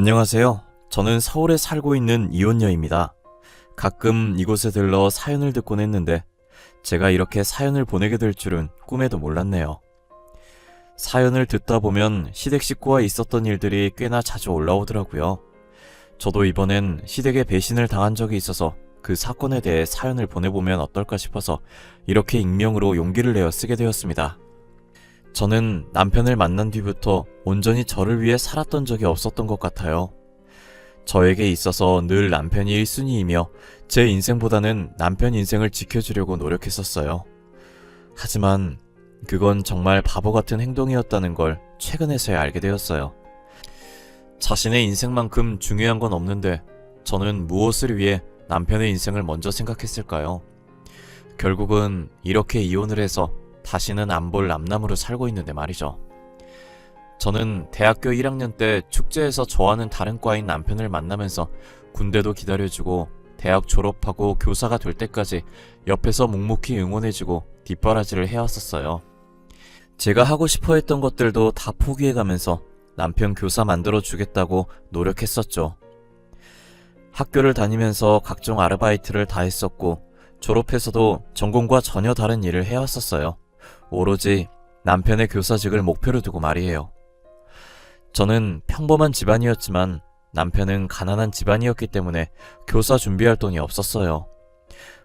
안녕하세요. 저는 서울에 살고 있는 이혼녀입니다. 가끔 이곳에 들러 사연을 듣곤 했는데 제가 이렇게 사연을 보내게 될 줄은 꿈에도 몰랐네요. 사연을 듣다 보면 시댁 식구와 있었던 일들이 꽤나 자주 올라오더라고요. 저도 이번엔 시댁에 배신을 당한 적이 있어서 그 사건에 대해 사연을 보내보면 어떨까 싶어서 이렇게 익명으로 용기를 내어 쓰게 되었습니다. 저는 남편을 만난 뒤부터 온전히 저를 위해 살았던 적이 없었던 것 같아요. 저에게 있어서 늘 남편이 1순위이며 제 인생보다는 남편 인생을 지켜주려고 노력했었어요. 하지만 그건 정말 바보 같은 행동이었다는 걸 최근에서야 알게 되었어요. 자신의 인생만큼 중요한 건 없는데 저는 무엇을 위해 남편의 인생을 먼저 생각했을까요? 결국은 이렇게 이혼을 해서 다시는 안 볼 남남으로 살고 있는데 말이죠. 저는 대학교 1학년 때 축제에서 저와는 다른 과인 남편을 만나면서 군대도 기다려주고 대학 졸업하고 교사가 될 때까지 옆에서 묵묵히 응원해주고 뒷바라지를 해왔었어요. 제가 하고 싶어 했던 것들도 다 포기해가면서 남편 교사 만들어주겠다고 노력했었죠. 학교를 다니면서 각종 아르바이트를 다 했었고 졸업해서도 전공과 전혀 다른 일을 해왔었어요. 오로지 남편의 교사직을 목표로 두고 말이에요. 저는 평범한 집안이었지만 남편은 가난한 집안이었기 때문에 교사 준비할 돈이 없었어요.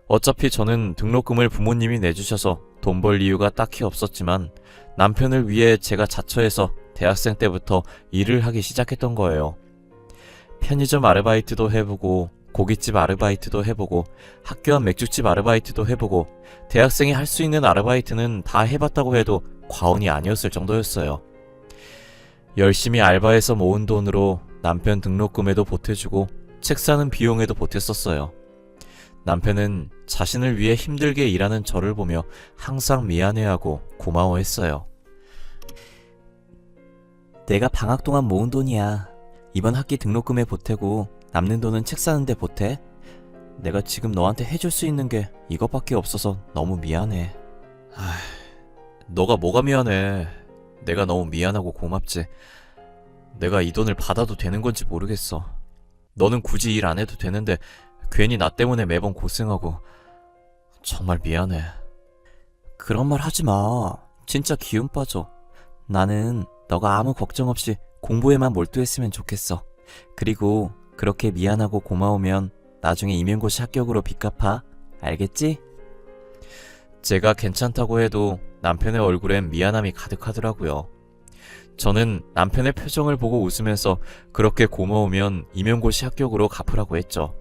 어차피 저는 등록금을 부모님이 내주셔서 돈 벌 이유가 딱히 없었지만 남편을 위해 제가 자처해서 대학생 때부터 일을 하기 시작했던 거예요. 편의점 아르바이트도 해보고 고깃집 아르바이트도 해보고 학교 앞 맥주집 아르바이트도 해보고 대학생이 할 수 있는 아르바이트는 다 해봤다고 해도 과언이 아니었을 정도였어요. 열심히 알바해서 모은 돈으로 남편 등록금에도 보태주고 책 사는 비용에도 보탰었어요. 남편은 자신을 위해 힘들게 일하는 저를 보며 항상 미안해하고 고마워했어요. 내가 방학 동안 모은 돈이야. 이번 학기 등록금에 보태고 남는 돈은 책 사는데 보태. 내가 지금 너한테 해줄 수 있는 게 이것밖에 없어서 너무 미안해. 너가 뭐가 미안해. 내가 너무 미안하고 고맙지. 내가 이 돈을 받아도 되는 건지 모르겠어. 너는 굳이 일 안 해도 되는데 괜히 나 때문에 매번 고생하고 정말 미안해. 그런 말 하지 마. 진짜 기운 빠져. 나는 너가 아무 걱정 없이 공부에만 몰두했으면 좋겠어. 그리고 그렇게 미안하고 고마우면 나중에 임용고시 합격으로 빚 갚아. 알겠지? 제가 괜찮다고 해도 남편의 얼굴엔 미안함이 가득하더라고요. 저는 남편의 표정을 보고 웃으면서 그렇게 고마우면 임용고시 합격으로 갚으라고 했죠.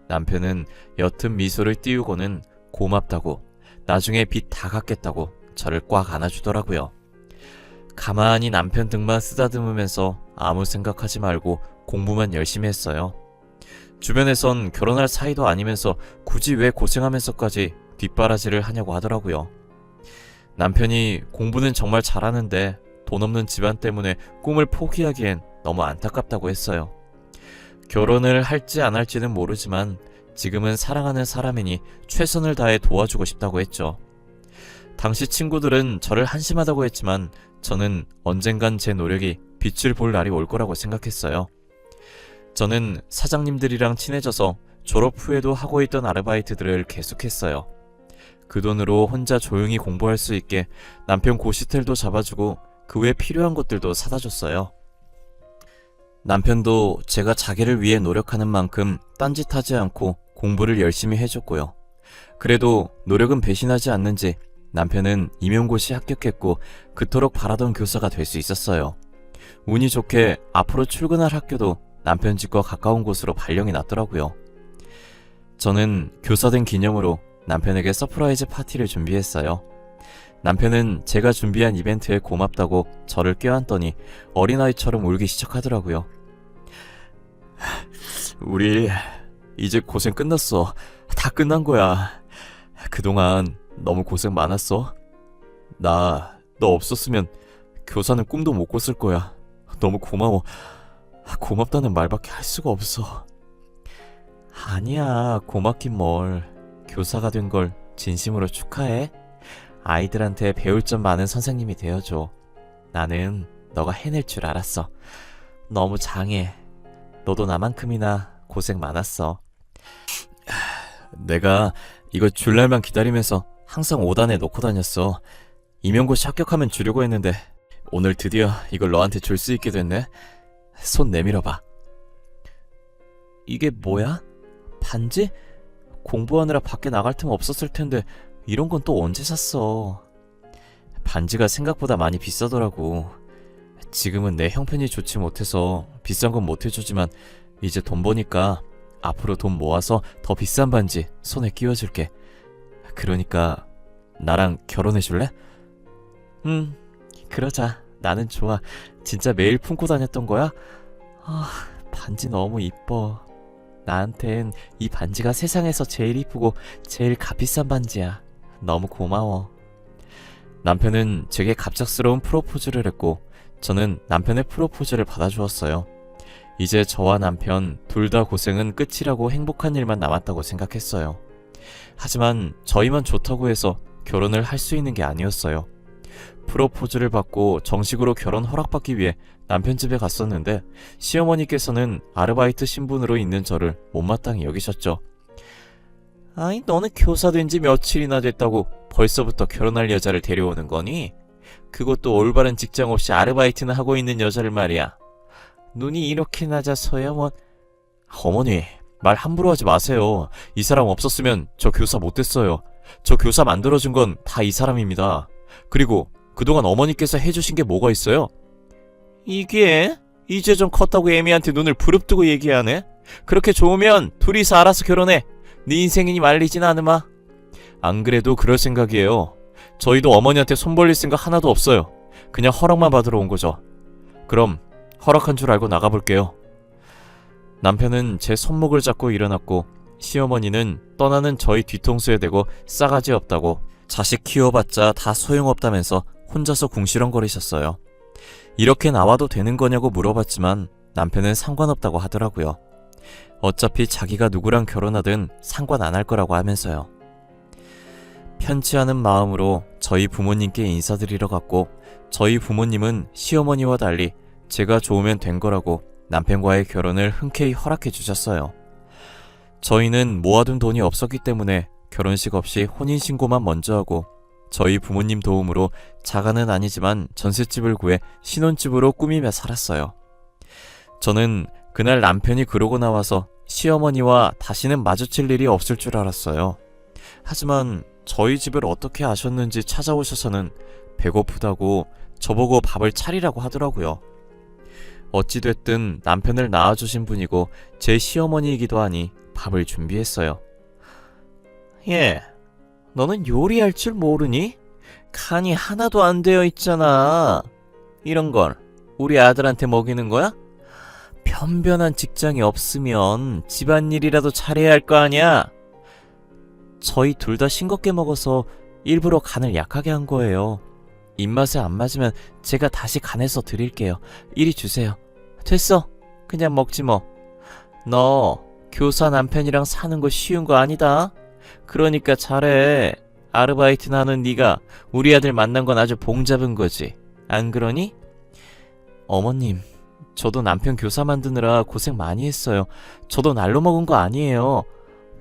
남편은 옅은 미소를 띄우고는 고맙다고, 나중에 빚 다 갚겠다고 저를 꽉 안아주더라고요. 가만히 남편 등만 쓰다듬으면서 아무 생각하지 말고 공부만 열심히 했어요. 주변에선 결혼할 사이도 아니면서 굳이 왜 고생하면서까지 뒷바라지를 하냐고 하더라고요. 남편이 공부는 정말 잘하는데 돈 없는 집안 때문에 꿈을 포기하기엔 너무 안타깝다고 했어요. 결혼을 할지 안 할지는 모르지만 지금은 사랑하는 사람이니 최선을 다해 도와주고 싶다고 했죠. 당시 친구들은 저를 한심하다고 했지만 저는 언젠간 제 노력이 빛을 볼 날이 올 거라고 생각했어요. 저는 사장님들이랑 친해져서 졸업 후에도 하고 있던 아르바이트들을 계속했어요. 그 돈으로 혼자 조용히 공부할 수 있게 남편 고시텔도 잡아주고 그 외 필요한 것들도 사다 줬어요. 남편도 제가 자기를 위해 노력하는 만큼 딴짓하지 않고 공부를 열심히 해줬고요. 그래도 노력은 배신하지 않는지 남편은 임용고시 합격했고 그토록 바라던 교사가 될 수 있었어요. 운이 좋게 앞으로 출근할 학교도 남편 집과 가까운 곳으로 발령이 났더라고요. 저는 교사 된 기념으로 남편에게 서프라이즈 파티를 준비했어요. 남편은 제가 준비한 이벤트에 고맙다고 저를 껴안더니 어린아이처럼 울기 시작하더라고요. 우리 이제 고생 끝났어. 다 끝난 거야. 그동안 너무 고생 많았어. 나 너 없었으면 교사는 꿈도 못 꿨을 거야. 너무 고마워. 고맙다는 말밖에 할 수가 없어. 아니야, 고맙긴 뭘. 교사가 된 걸 진심으로 축하해. 아이들한테 배울 점 많은 선생님이 되어줘. 나는 너가 해낼 줄 알았어. 너무 장해. 너도 나만큼이나 고생 많았어. 내가 이거 줄 날만 기다리면서 항상 5단에 넣고 다녔어. 임용고시 합격하면 주려고 했는데 오늘 드디어 이걸 너한테 줄 수 있게 됐네. 손 내밀어봐. 이게 뭐야? 반지? 공부하느라 밖에 나갈 틈 없었을 텐데 이런 건 또 언제 샀어? 반지가 생각보다 많이 비싸더라고. 지금은 내 형편이 좋지 못해서 비싼 건 못 해주지만 이제 돈 버니까 앞으로 돈 모아서 더 비싼 반지 손에 끼워줄게. 그러니까 나랑 결혼해줄래? 그러자. 나는 좋아. 진짜 매일 품고 다녔던 거야? 반지 너무 이뻐. 나한텐 이 반지가 세상에서 제일 이쁘고 제일 값비싼 반지야. 너무 고마워. 남편은 제게 갑작스러운 프로포즈를 했고 저는 남편의 프로포즈를 받아주었어요. 이제 저와 남편 둘 다 고생은 끝이라고 행복한 일만 남았다고 생각했어요. 하지만 저희만 좋다고 해서 결혼을 할 수 있는 게 아니었어요. 프로포즈를 받고 정식으로 결혼 허락받기 위해 남편 집에 갔었는데 시어머니께서는 아르바이트 신분으로 있는 저를 못마땅히 여기셨죠. 아이, 너는 교사 된 지 며칠이나 됐다고 벌써부터 결혼할 여자를 데려오는 거니? 그것도 올바른 직장 없이 아르바이트나 하고 있는 여자를 말이야. 눈이 이렇게 낮아서야 뭐... 어머니, 말 함부로 하지 마세요. 이 사람 없었으면 저 교사 못 됐어요. 저 교사 만들어준 건 다 이 사람입니다. 그리고 그동안 어머니께서 해주신 게 뭐가 있어요? 이게? 이제 좀 컸다고 애미한테 눈을 부릅뜨고 얘기하네? 그렇게 좋으면 둘이서 알아서 결혼해. 네 인생이니 말리진 않으마. 안 그래도 그럴 생각이에요. 저희도 어머니한테 손 벌릴 생각 하나도 없어요. 그냥 허락만 받으러 온 거죠. 그럼 허락한 줄 알고 나가볼게요. 남편은 제 손목을 잡고 일어났고 시어머니는 떠나는 저희 뒤통수에 대고 싸가지 없다고 자식 키워봤자 다 소용없다면서 혼자서 궁시렁거리셨어요. 이렇게 나와도 되는 거냐고 물어봤지만 남편은 상관없다고 하더라고요. 어차피 자기가 누구랑 결혼하든 상관 안 할 거라고 하면서요. 편치 않은 마음으로 저희 부모님께 인사드리러 갔고 저희 부모님은 시어머니와 달리 제가 좋으면 된 거라고 남편과의 결혼을 흔쾌히 허락해 주셨어요. 저희는 모아둔 돈이 없었기 때문에 결혼식 없이 혼인신고만 먼저 하고 저희 부모님 도움으로 자가는 아니지만 전셋집을 구해 신혼집으로 꾸미며 살았어요. 저는 그날 남편이 그러고 나와서 시어머니와 다시는 마주칠 일이 없을 줄 알았어요. 하지만 저희 집을 어떻게 아셨는지 찾아오셔서는 배고프다고 저보고 밥을 차리라고 하더라고요. 어찌됐든 남편을 낳아주신 분이고 제 시어머니이기도 하니 밥을 준비했어요. 예, 너는 요리할 줄 모르니? 간이 하나도 안 되어 있잖아. 이런 걸 우리 아들한테 먹이는 거야? 변변한 직장이 없으면 집안일이라도 잘해야 할 거 아니야? 저희 둘 다 싱겁게 먹어서 일부러 간을 약하게 한 거예요. 입맛에 안 맞으면 제가 다시 간해서 드릴게요. 이리 주세요. 됐어. 그냥 먹지 뭐. 너 교사 남편이랑 사는 거 쉬운 거 아니다. 그러니까 잘해. 아르바이트나 하는 네가 우리 아들 만난 건 아주 봉 잡은 거지. 안 그러니? 어머님, 저도 남편 교사 만드느라 고생 많이 했어요. 저도 날로 먹은 거 아니에요.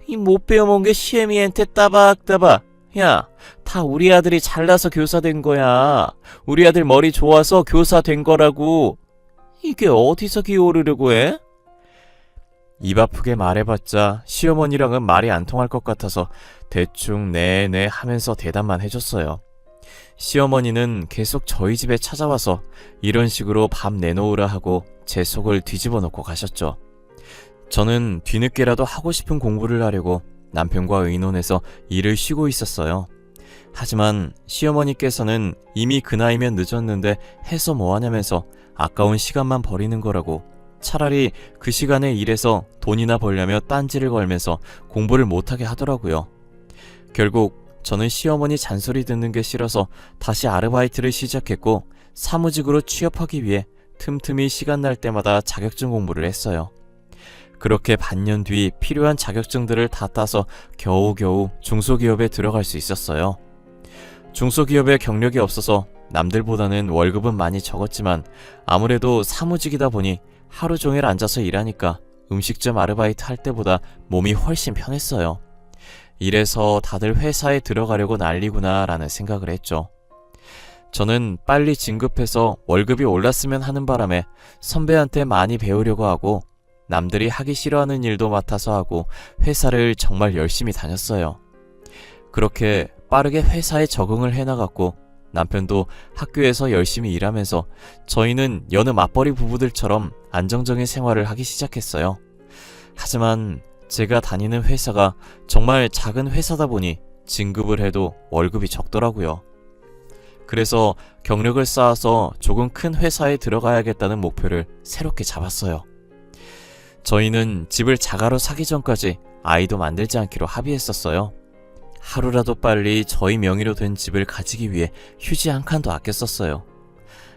이 못 배워먹은 게 시애미한테 따박따박. 야, 다 우리 아들이 잘나서 교사 된 거야. 우리 아들 머리 좋아서 교사 된 거라고. 이게 어디서 기어오르려고 해? 입 아프게 말해봤자 시어머니랑은 말이 안 통할 것 같아서 대충 네네 하면서 대답만 해줬어요. 시어머니는 계속 저희 집에 찾아와서 이런 식으로 밥 내놓으라 하고 제 속을 뒤집어 놓고 가셨죠. 저는 뒤늦게라도 하고 싶은 공부를 하려고 남편과 의논해서 일을 쉬고 있었어요. 하지만 시어머니께서는 이미 그 나이면 늦었는데 해서 뭐하냐면서 아까운 시간만 버리는 거라고 차라리 그 시간에 일해서 돈이나 벌려며 딴지를 걸면서 공부를 못하게 하더라고요. 결국 저는 시어머니 잔소리 듣는 게 싫어서 다시 아르바이트를 시작했고 사무직으로 취업하기 위해 틈틈이 시간 날 때마다 자격증 공부를 했어요. 그렇게 반년 뒤 필요한 자격증들을 다 따서 겨우겨우 중소기업에 들어갈 수 있었어요. 중소기업에 경력이 없어서 남들보다는 월급은 많이 적었지만 아무래도 사무직이다 보니 하루 종일 앉아서 일하니까 음식점 아르바이트 할 때보다 몸이 훨씬 편했어요. 이래서 다들 회사에 들어가려고 난리구나 라는 생각을 했죠. 저는 빨리 진급해서 월급이 올랐으면 하는 바람에 선배한테 많이 배우려고 하고 남들이 하기 싫어하는 일도 맡아서 하고 회사를 정말 열심히 다녔어요. 그렇게 빠르게 회사에 적응을 해나갔고 남편도 학교에서 열심히 일하면서 저희는 여느 맞벌이 부부들처럼 안정적인 생활을 하기 시작했어요. 하지만 제가 다니는 회사가 정말 작은 회사다 보니 진급을 해도 월급이 적더라고요. 그래서 경력을 쌓아서 조금 큰 회사에 들어가야겠다는 목표를 새롭게 잡았어요. 저희는 집을 자가로 사기 전까지 아이도 만들지 않기로 합의했었어요. 하루라도 빨리 저희 명의로 된 집을 가지기 위해 휴지 한 칸도 아껴 썼어요.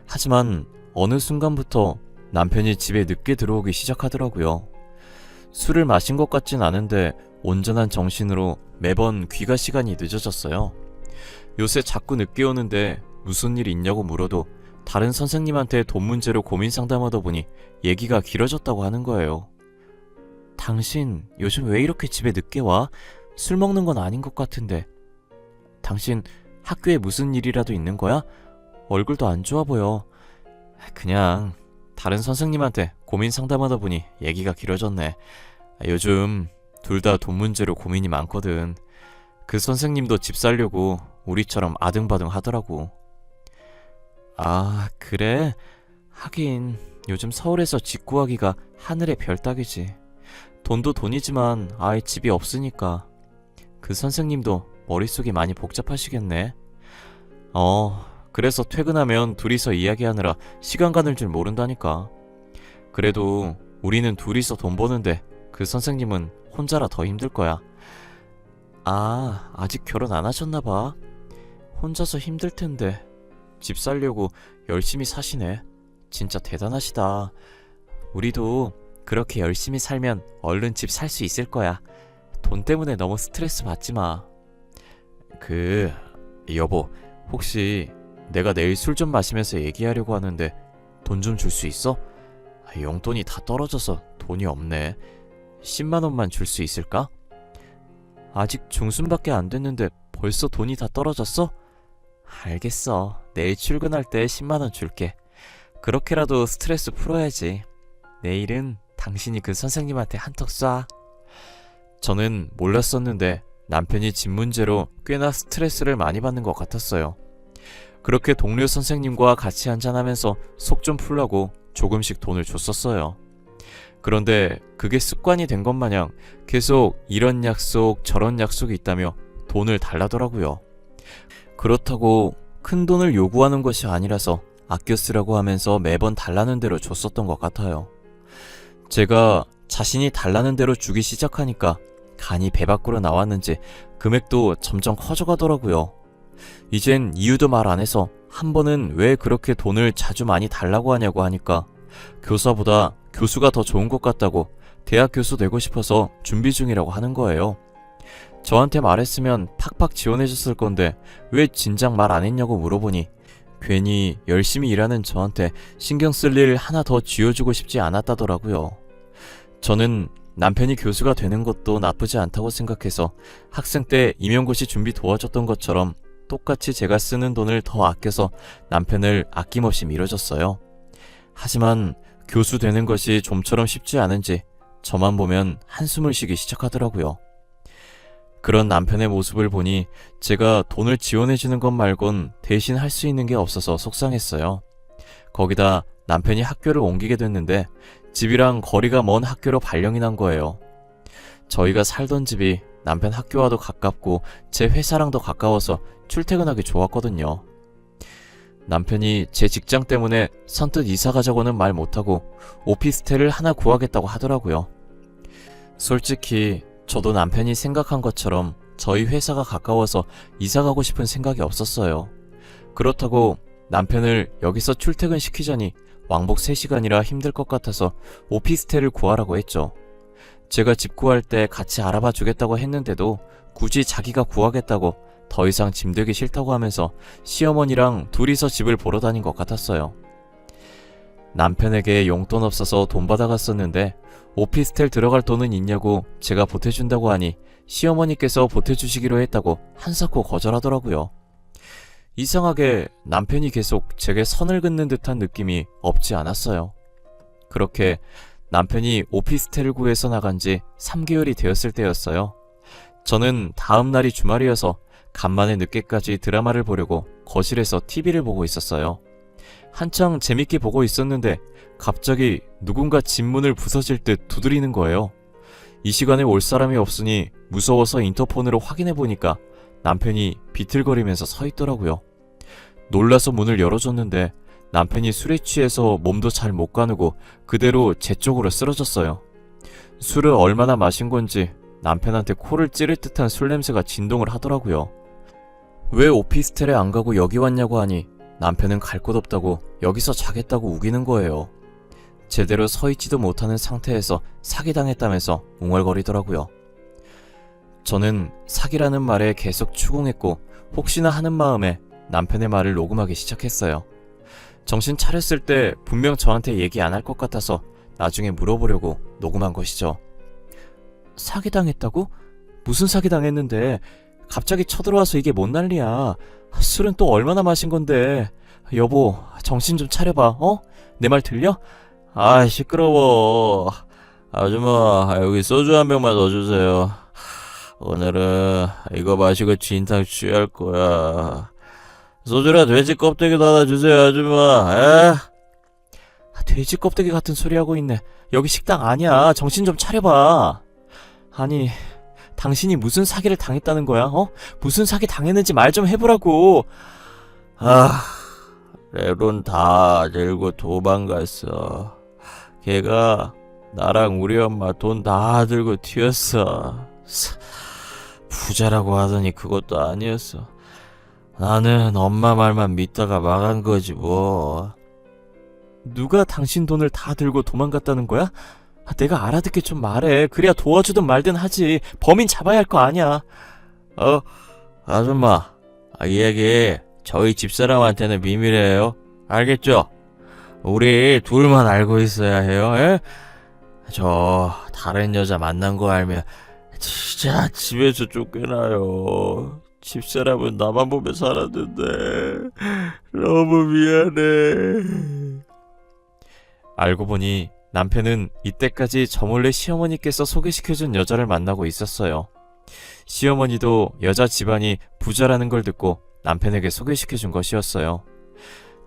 하지만 어느 순간부터 남편이 집에 늦게 들어오기 시작하더라고요. 술을 마신 것 같진 않은데 온전한 정신으로 매번 귀가 시간이 늦어졌어요. 요새 자꾸 늦게 오는데 무슨 일 있냐고 물어도 다른 선생님한테 돈 문제로 고민 상담하다 보니 얘기가 길어졌다고 하는 거예요. 당신 요즘 왜 이렇게 집에 늦게 와? 술 먹는 건 아닌 것 같은데. 당신 학교에 무슨 일이라도 있는 거야? 얼굴도 안 좋아 보여. 그냥 다른 선생님한테 고민 상담하다 보니 얘기가 길어졌네. 요즘 둘 다 돈 문제로 고민이 많거든. 그 선생님도 집 살려고 우리처럼 아등바등 하더라고. 아, 그래? 하긴 요즘 서울에서 집 구하기가 하늘의 별 따기지. 돈도 돈이지만 아예 집이 없으니까. 그 선생님도 머릿속이 많이 복잡하시겠네. 그래서 퇴근하면 둘이서 이야기하느라 시간 가는 줄 모른다니까. 그래도 우리는 둘이서 돈 버는데 그 선생님은 혼자라 더 힘들 거야. 아, 아직 결혼 안 하셨나 봐. 혼자서 힘들 텐데 집 살려고 열심히 사시네. 진짜 대단하시다. 우리도 그렇게 열심히 살면 얼른 집 살 수 있을 거야. 돈 때문에 너무 스트레스 받지 마. 여보, 혹시 내가 내일 술 좀 마시면서 얘기하려고 하는데 돈 좀 줄 수 있어? 용돈이 다 떨어져서 돈이 없네. 10만 원만 줄 수 있을까? 아직 중순밖에 안 됐는데 벌써 돈이 다 떨어졌어? 알겠어. 내일 출근할 때 10만 원 줄게. 그렇게라도 스트레스 풀어야지. 내일은 당신이 그 선생님한테 한턱 쏴. 저는 몰랐었는데 남편이 집 문제로 꽤나 스트레스를 많이 받는 것 같았어요. 그렇게 동료 선생님과 같이 한잔하면서 속 좀 풀라고 조금씩 돈을 줬었어요. 그런데 그게 습관이 된 것 마냥 계속 이런 약속 저런 약속이 있다며 돈을 달라더라고요. 그렇다고 큰 돈을 요구하는 것이 아니라서 아껴 쓰라고 하면서 매번 달라는 대로 줬었던 것 같아요. 제가 자신이 달라는 대로 주기 시작하니까 간이 배 밖으로 나왔는지 금액도 점점 커져가더라고요. 이젠 이유도 말 안 해서 한 번은 왜 그렇게 돈을 자주 많이 달라고 하냐고 하니까 교사보다 교수가 더 좋은 것 같다고 대학 교수 되고 싶어서 준비 중이라고 하는 거예요. 저한테 말했으면 팍팍 지원해줬을 건데 왜 진작 말 안 했냐고 물어보니 괜히 열심히 일하는 저한테 신경 쓸 일 하나 더 쥐어주고 싶지 않았다더라고요. 저는 남편이 교수가 되는 것도 나쁘지 않다고 생각해서 학생 때 임용고시 준비 도와줬던 것처럼 똑같이 제가 쓰는 돈을 더 아껴서 남편을 아낌없이 밀어줬어요. 하지만 교수 되는 것이 좀처럼 쉽지 않은지 저만 보면 한숨을 쉬기 시작하더라고요. 그런 남편의 모습을 보니 제가 돈을 지원해주는 것 말곤 대신 할 수 있는 게 없어서 속상했어요. 거기다 남편이 학교를 옮기게 됐는데 집이랑 거리가 먼 학교로 발령이 난 거예요. 저희가 살던 집이 남편 학교와도 가깝고 제 회사랑도 가까워서 출퇴근하기 좋았거든요. 남편이 제 직장 때문에 선뜻 이사 가자고는 말 못하고 오피스텔을 하나 구하겠다고 하더라고요. 솔직히 저도 남편이 생각한 것처럼 저희 회사가 가까워서 이사 가고 싶은 생각이 없었어요. 그렇다고 남편을 여기서 출퇴근 시키자니 왕복 3시간이라 힘들 것 같아서 오피스텔을 구하라고 했죠. 제가 집 구할 때 같이 알아봐 주겠다고 했는데도 굳이 자기가 구하겠다고 더 이상 짐들기 싫다고 하면서 시어머니랑 둘이서 집을 보러 다닌 것 같았어요. 남편에게 용돈 없어서 돈 받아갔었는데 오피스텔 들어갈 돈은 있냐고 제가 보태준다고 하니 시어머니께서 보태주시기로 했다고 한사코 거절하더라고요. 이상하게 남편이 계속 제게 선을 긋는 듯한 느낌이 없지 않았어요. 그렇게 남편이 오피스텔을 구해서 나간 지 3개월이 되었을 때였어요. 저는 다음 날이 주말이어서 간만에 늦게까지 드라마를 보려고 거실에서 TV를 보고 있었어요. 한창 재밌게 보고 있었는데 갑자기 누군가 집문을 부서질 듯 두드리는 거예요. 이 시간에 올 사람이 없으니 무서워서 인터폰으로 확인해보니까 남편이 비틀거리면서 서 있더라고요. 놀라서 문을 열어줬는데 남편이 술에 취해서 몸도 잘 못 가누고 그대로 제 쪽으로 쓰러졌어요. 술을 얼마나 마신 건지 남편한테 코를 찌를 듯한 술 냄새가 진동을 하더라고요. 왜 오피스텔에 안 가고 여기 왔냐고 하니 남편은 갈 곳 없다고 여기서 자겠다고 우기는 거예요. 제대로 서 있지도 못하는 상태에서 사기당했다면서 웅얼거리더라고요. 저는 사기라는 말에 계속 추궁했고 혹시나 하는 마음에 남편의 말을 녹음하기 시작했어요. 정신 차렸을 때 분명 저한테 얘기 안 할 것 같아서 나중에 물어보려고 녹음한 것이죠. 사기당했다고? 무슨 사기당했는데? 갑자기 쳐들어와서 이게 뭔 난리야. 술은 또 얼마나 마신 건데. 여보, 정신 좀 차려봐. 어? 내 말 들려? 아, 시끄러워. 아줌마, 여기 소주 한 병만 더 주세요. 오늘은 이거 마시고 진탕 취할 거야. 소주랑 돼지 껍데기도 하나 주세요, 아줌마. 에? 돼지 껍데기 같은 소리 하고 있네. 여기 식당 아니야. 정신 좀 차려봐. 아니, 당신이 무슨 사기를 당했다는 거야? 어? 무슨 사기 당했는지 말 좀 해보라고. 내 돈 다 들고 도망갔어. 걔가 나랑 우리 엄마 돈 다 들고 튀었어. 부자라고 하더니 그것도 아니었어. 나는 엄마 말만 믿다가 망한 거지 뭐. 누가 당신 돈을 다 들고 도망갔다는 거야? 내가 알아듣게 좀 말해. 그래야 도와주든 말든 하지. 범인 잡아야 할 거 아니야. 아줌마, 이 얘기 저희 집사람한테는 비밀이에요. 알겠죠? 우리 둘만 알고 있어야 해요. 에? 저 다른 여자 만난 거 알면 진짜 집에서 쫓겨나요. 집사람은 나만 보며 살았는데 너무 미안해. 알고 보니 남편은 이때까지 저 몰래 시어머니께서 소개시켜준 여자를 만나고 있었어요. 시어머니도 여자 집안이 부자라는 걸 듣고 남편에게 소개시켜준 것이었어요.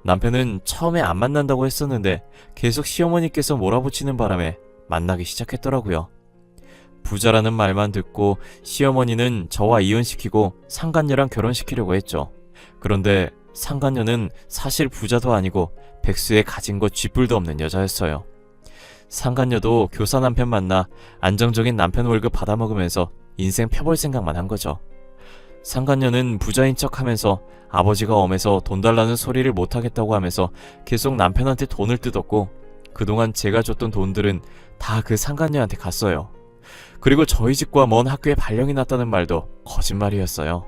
남편은 처음에 안 만난다고 했었는데 계속 시어머니께서 몰아붙이는 바람에 만나기 시작했더라고요. 부자라는 말만 듣고 시어머니는 저와 이혼시키고 상간녀랑 결혼시키려고 했죠. 그런데 상간녀는 사실 부자도 아니고 백수에 가진 것 쥐뿔도 없는 여자였어요. 상간녀도 교사 남편 만나 안정적인 남편 월급 받아먹으면서 인생 펴볼 생각만 한 거죠. 상간녀는 부자인 척하면서 아버지가 엄해서 돈 달라는 소리를 못하겠다고 하면서 계속 남편한테 돈을 뜯었고 그동안 제가 줬던 돈들은 다 그 상간녀한테 갔어요. 그리고 저희 집과 먼 학교에 발령이 났다는 말도 거짓말이었어요.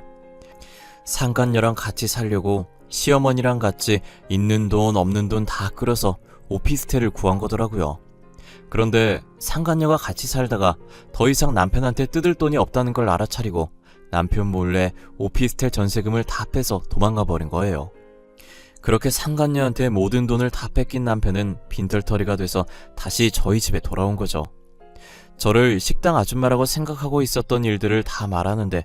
상간녀랑 같이 살려고 시어머니랑 같이 있는 돈 없는 돈 다 끌어서 오피스텔을 구한 거더라고요. 그런데 상간녀가 같이 살다가 더 이상 남편한테 뜯을 돈이 없다는 걸 알아차리고 남편 몰래 오피스텔 전세금을 다 빼서 도망가 버린 거예요. 그렇게 상간녀한테 모든 돈을 다 뺏긴 남편은 빈털터리가 돼서 다시 저희 집에 돌아온 거죠. 저를 식당 아줌마라고 생각하고 있었던 일들을 다 말하는데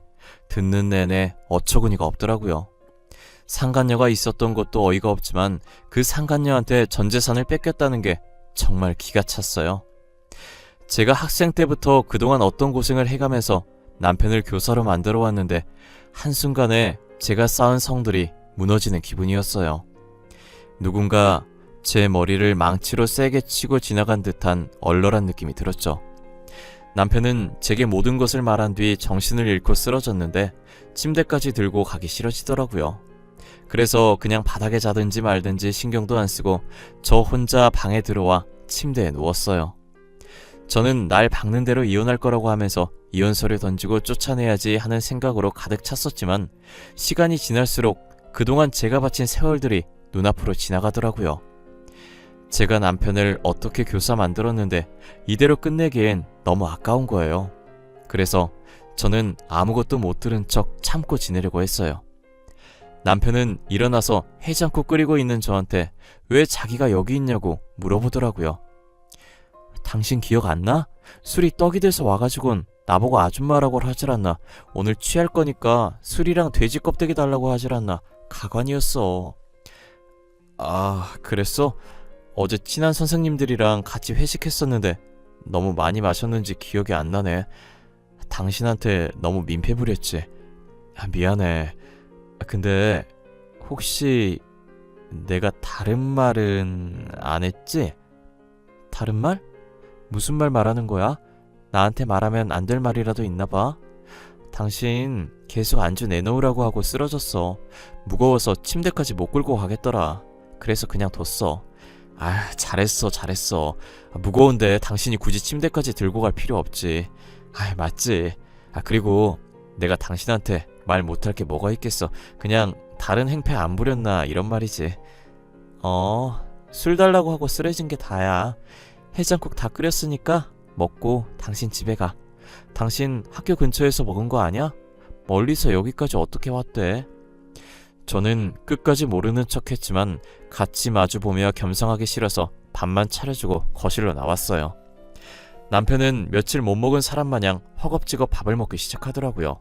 듣는 내내 어처구니가 없더라고요. 상간녀가 있었던 것도 어이가 없지만 그 상간녀한테 전 재산을 뺏겼다는 게 정말 기가 찼어요. 제가 학생 때부터 그동안 어떤 고생을 해가면서 남편을 교사로 만들어 왔는데 한순간에 제가 쌓은 성들이 무너지는 기분이었어요. 누군가 제 머리를 망치로 세게 치고 지나간 듯한 얼얼한 느낌이 들었죠. 남편은 제게 모든 것을 말한 뒤 정신을 잃고 쓰러졌는데 침대까지 들고 가기 싫어지더라고요. 그래서 그냥 바닥에 자든지 말든지 신경도 안 쓰고 저 혼자 방에 들어와 침대에 누웠어요. 저는 날 박는 대로 이혼할 거라고 하면서 이혼서를 던지고 쫓아내야지 하는 생각으로 가득 찼었지만 시간이 지날수록 그동안 제가 바친 세월들이 눈앞으로 지나가더라고요. 제가 남편을 어떻게 교사 만들었는데 이대로 끝내기엔 너무 아까운 거예요. 그래서 저는 아무것도 못 들은 척 참고 지내려고 했어요. 남편은 일어나서 해장국 끓이고 있는 저한테 왜 자기가 여기 있냐고 물어보더라고요. 당신 기억 안 나? 술이 떡이 돼서 와가지곤 나보고 아줌마라고 하질 않나. 오늘 취할 거니까 술이랑 돼지 껍데기 달라고 하질 않나. 가관이었어. 아, 그랬어? 어제 친한 선생님들이랑 같이 회식했었는데 너무 많이 마셨는지 기억이 안 나네. 당신한테 너무 민폐 부렸지. 미안해. 근데 혹시 내가 다른 말은 안 했지? 다른 말? 무슨 말 말하는 거야? 나한테 말하면 안 될 말이라도 있나 봐. 당신 계속 안주 내놓으라고 하고 쓰러졌어. 무거워서 침대까지 못 끌고 가겠더라. 그래서 그냥 뒀어. 아, 잘했어. 무거운데 당신이 굳이 침대까지 들고 갈 필요 없지. 아, 맞지. 그리고 내가 당신한테 말 못할 게 뭐가 있겠어. 그냥 다른 행패 안 부렸나 이런 말이지. 술 달라고 하고 쓰러진 게 다야. 해장국 다 끓였으니까 먹고 당신 집에 가. 당신 학교 근처에서 먹은 거 아냐? 멀리서 여기까지 어떻게 왔대? 저는 끝까지 모르는 척 했지만 같이 마주보며 겸상하기 싫어서 밥만 차려주고 거실로 나왔어요. 남편은 며칠 못 먹은 사람 마냥 허겁지겁 밥을 먹기 시작하더라고요.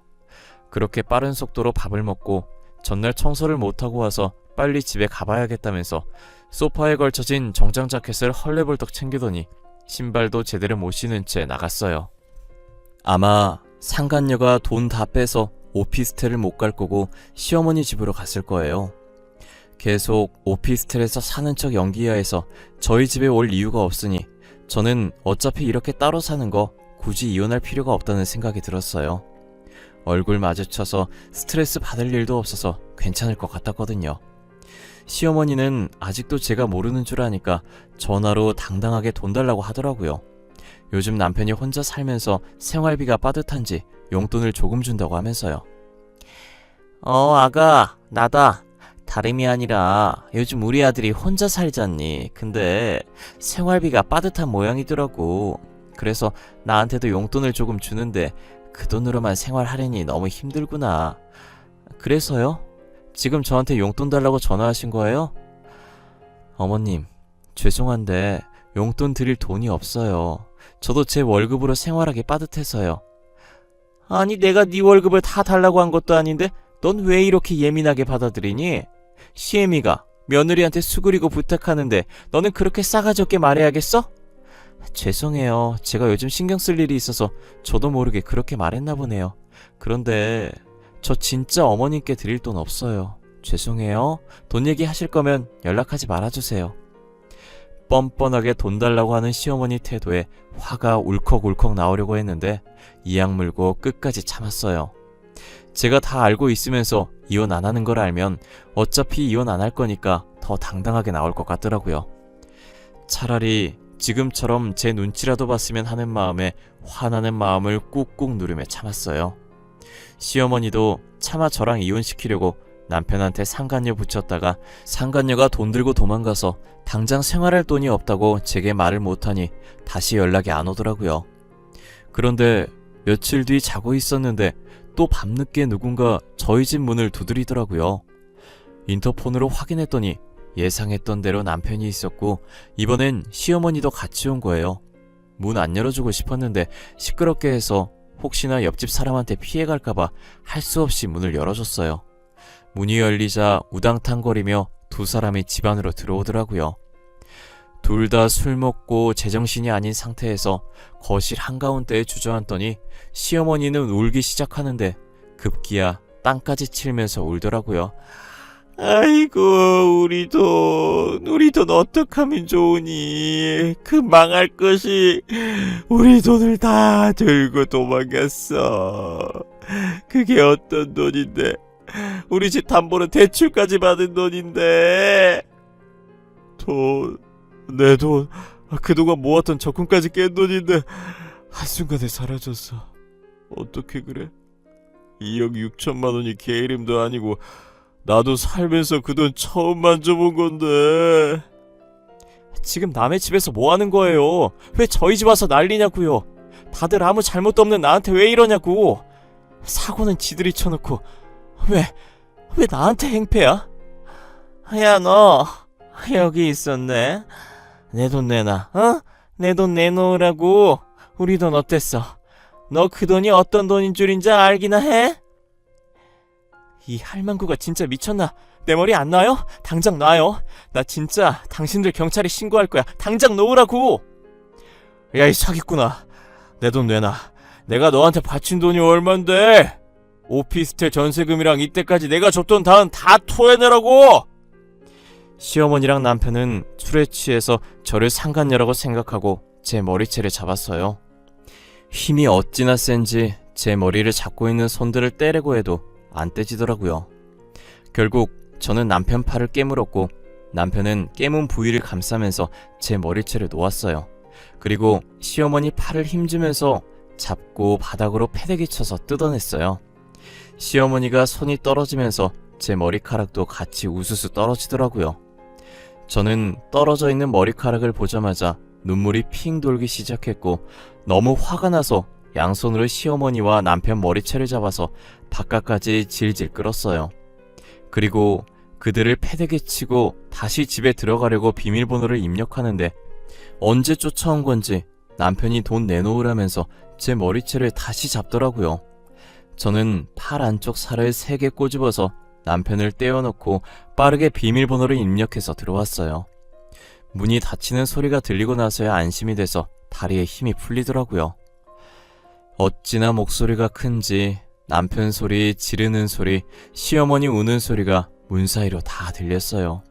그렇게 빠른 속도로 밥을 먹고 전날 청소를 못하고 와서 빨리 집에 가봐야겠다면서 소파에 걸쳐진 정장 자켓을 헐레벌떡 챙기더니 신발도 제대로 못 신은 채 나갔어요. 아마 상간녀가 돈 다 빼서 오피스텔을 못 갈 거고 시어머니 집으로 갔을 거예요. 계속 오피스텔에서 사는 척 연기해야 해서 저희 집에 올 이유가 없으니 저는 어차피 이렇게 따로 사는 거 굳이 이혼할 필요가 없다는 생각이 들었어요. 얼굴 마주쳐서 스트레스 받을 일도 없어서 괜찮을 것 같았거든요. 시어머니는 아직도 제가 모르는 줄 아니까 전화로 당당하게 돈 달라고 하더라고요. 요즘 남편이 혼자 살면서 생활비가 빠듯한지 용돈을 조금 준다고 하면서요. 아가, 나다. 다름이 아니라 요즘 우리 아들이 혼자 살잖니. 근데 생활비가 빠듯한 모양이더라고. 그래서 나한테도 용돈을 조금 주는데 그 돈으로만 생활하려니 너무 힘들구나. 그래서요? 지금 저한테 용돈 달라고 전화하신 거예요? 어머님, 죄송한데 용돈 드릴 돈이 없어요. 저도 제 월급으로 생활하기 빠듯해서요. 아니, 내가 네 월급을 다 달라고 한 것도 아닌데 넌 왜 이렇게 예민하게 받아들이니? 시애미가 며느리한테 수그리고 부탁하는데 너는 그렇게 싸가지 없게 말해야겠어? 죄송해요. 제가 요즘 신경 쓸 일이 있어서 저도 모르게 그렇게 말했나 보네요. 그런데 저 진짜 어머님께 드릴 돈 없어요. 죄송해요. 돈 얘기하실 거면 연락하지 말아주세요. 뻔뻔하게 돈 달라고 하는 시어머니 태도에 화가 울컥울컥 나오려고 했는데 이악 물고 끝까지 참았어요. 제가 다 알고 있으면서 이혼 안 하는 걸 알면 어차피 이혼 안 할 거니까 더 당당하게 나올 것 같더라고요. 차라리 지금처럼 제 눈치라도 봤으면 하는 마음에 화나는 마음을 꾹꾹 누르며 참았어요. 시어머니도 차마 저랑 이혼시키려고 남편한테 상간녀 붙였다가 상간녀가 돈 들고 도망가서 당장 생활할 돈이 없다고 제게 말을 못하니 다시 연락이 안 오더라고요. 그런데 며칠 뒤 자고 있었는데 또 밤늦게 누군가 저희 집 문을 두드리더라고요. 인터폰으로 확인했더니 예상했던 대로 남편이 있었고 이번엔 시어머니도 같이 온 거예요. 문 안 열어주고 싶었는데 시끄럽게 해서 혹시나 옆집 사람한테 피해갈까봐 할 수 없이 문을 열어줬어요. 문이 열리자 우당탕거리며 두 사람이 집 안으로 들어오더라고요. 둘 다 술 먹고 제정신이 아닌 상태에서 거실 한가운데에 주저앉더니 시어머니는 울기 시작하는데 급기야 땅까지 치면서 울더라고요. 아이고, 우리 돈 어떡하면 좋으니. 그 망할 것이 우리 돈을 다 들고 도망갔어. 그게 어떤 돈인데. 우리 집 담보는 대출까지 받은 돈인데. 내 돈, 그동안 모았던 적금까지 깬 돈인데 한순간에 사라졌어. 어떻게 그래? 2억 6천만 원이 걔 이름도 아니고 나도 살면서 그 돈 처음 만져본 건데. 지금 남의 집에서 뭐 하는 거예요? 왜 저희 집 와서 난리냐고요? 다들 아무 잘못도 없는 나한테 왜 이러냐고. 사고는 지들이 쳐놓고 왜 나한테 행패야? 야, 너 여기 있었네. 내 돈 내놔. 내 돈 내놓으라고. 우리 돈 어땠어? 너 그 돈이 어떤 돈인 줄인지 알기나 해? 이 할망구가 진짜 미쳤나? 내 머리 안 놔요? 당장 놔요. 나 진짜 당신들 경찰에 신고할 거야. 당장 놓으라고. 야, 이 사기꾼아, 내 돈 내놔. 내가 너한테 바친 돈이 얼만데? 오피스텔 전세금이랑 이때까지 내가 줬던 돈 다 토해내라고. 시어머니랑 남편은 술에 취해서 저를 상간녀라고 생각하고 제 머리채를 잡았어요. 힘이 어찌나 센지 제 머리를 잡고 있는 손들을 떼려고 해도 안 떼지더라고요. 결국 저는 남편 팔을 깨물었고 남편은 깨문 부위를 감싸면서 제 머리채를 놓았어요. 그리고 시어머니 팔을 힘주면서 잡고 바닥으로 패대기 쳐서 뜯어냈어요. 시어머니가 손이 떨어지면서 제 머리카락도 같이 우수수 떨어지더라고요. 저는 떨어져 있는 머리카락을 보자마자 눈물이 핑 돌기 시작했고 너무 화가 나서 양손으로 시어머니와 남편 머리채를 잡아서 바깥까지 질질 끌었어요. 그리고 그들을 패대기 치고 다시 집에 들어가려고 비밀번호를 입력하는데 언제 쫓아온 건지 남편이 돈 내놓으라면서 제 머리채를 다시 잡더라고요. 저는 팔 안쪽 살을 3개 꼬집어서 남편을 떼어놓고 빠르게 비밀번호를 입력해서 들어왔어요. 문이 닫히는 소리가 들리고 나서야 안심이 돼서 다리에 힘이 풀리더라고요. 어찌나 목소리가 큰지 남편 소리, 지르는 소리, 시어머니 우는 소리가 문 사이로 다 들렸어요.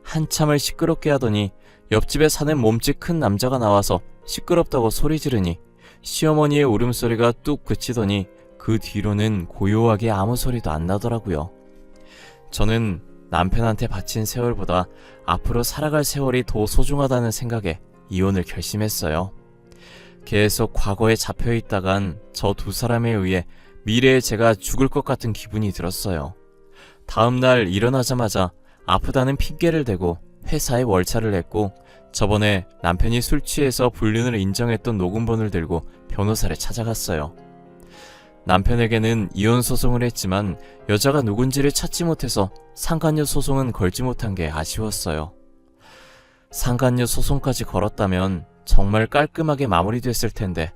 한참을 시끄럽게 하더니 옆집에 사는 몸집 큰 남자가 나와서 시끄럽다고 소리 지르니 시어머니의 울음소리가 뚝 그치더니 그 뒤로는 고요하게 아무 소리도 안 나더라고요. 저는 남편한테 바친 세월보다 앞으로 살아갈 세월이 더 소중하다는 생각에 이혼을 결심했어요. 계속 과거에 잡혀있다간 저 2사람에 의해 미래에 제가 죽을 것 같은 기분이 들었어요. 다음날 일어나자마자 아프다는 핑계를 대고 회사에 월차를 냈고 저번에 남편이 술 취해서 불륜을 인정했던 녹음본을 들고 변호사를 찾아갔어요. 남편에게는 이혼 소송을 했지만 여자가 누군지를 찾지 못해서 상간녀 소송은 걸지 못한 게 아쉬웠어요. 상간녀 소송까지 걸었다면 정말 깔끔하게 마무리됐을 텐데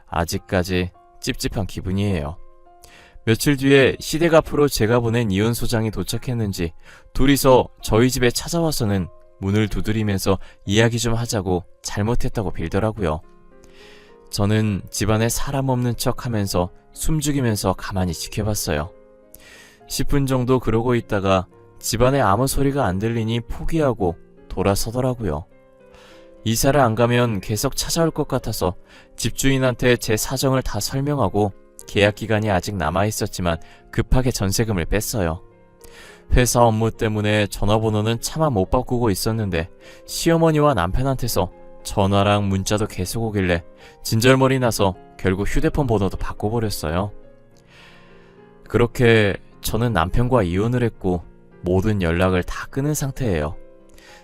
아직까지 찝찝한 기분이에요. 며칠 뒤에 시댁 앞으로 제가 보낸 이혼 소장이 도착했는지 둘이서 저희 집에 찾아와서는 문을 두드리면서 이야기 좀 하자고 잘못했다고 빌더라고요. 저는 집안에 사람 없는 척 하면서 숨죽이면서 가만히 지켜봤어요. 10분 정도 그러고 있다가 집안에 아무 소리가 안 들리니 포기하고 돌아서더라고요. 이사를 안 가면 계속 찾아올 것 같아서 집주인한테 제 사정을 다 설명하고 계약 기간이 아직 남아있었지만 급하게 전세금을 뺐어요. 회사 업무 때문에 전화번호는 차마 못 바꾸고 있었는데 시어머니와 남편한테서 전화랑 문자도 계속 오길래 진절머리 나서 결국 휴대폰 번호도 바꿔버렸어요. 그렇게 저는 남편과 이혼을 했고 모든 연락을 다 끊은 상태예요.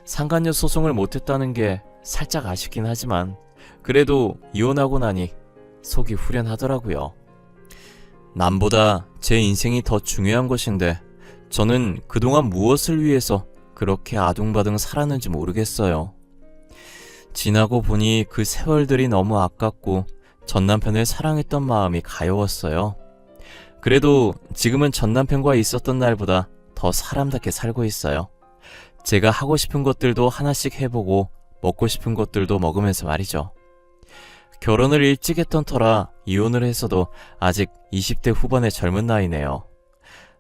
상간녀 소송을 못했다는 게 살짝 아쉽긴 하지만 그래도 이혼하고 나니 속이 후련하더라고요. 남보다 제 인생이 더 중요한 것인데 저는 그동안 무엇을 위해서 그렇게 아둥바둥 살았는지 모르겠어요. 지나고 보니 그 세월들이 너무 아깝고 전 남편을 사랑했던 마음이 가여웠어요. 그래도 지금은 전 남편과 있었던 날보다 더 사람답게 살고 있어요. 제가 하고 싶은 것들도 하나씩 해보고 먹고 싶은 것들도 먹으면서 말이죠. 결혼을 일찍 했던 터라 이혼을 했어도 아직 20대 후반의 젊은 나이네요.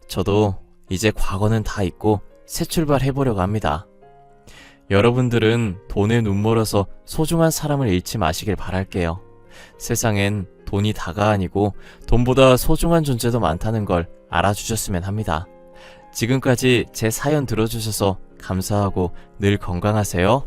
저도 이제 과거는 다 잊고 새 출발해보려고 합니다. 여러분들은 돈에 눈멀어서 소중한 사람을 잃지 마시길 바랄게요. 세상엔 돈이 다가 아니고 돈보다 소중한 존재도 많다는 걸 알아주셨으면 합니다. 지금까지 제 사연 들어주셔서 감사하고 늘 건강하세요.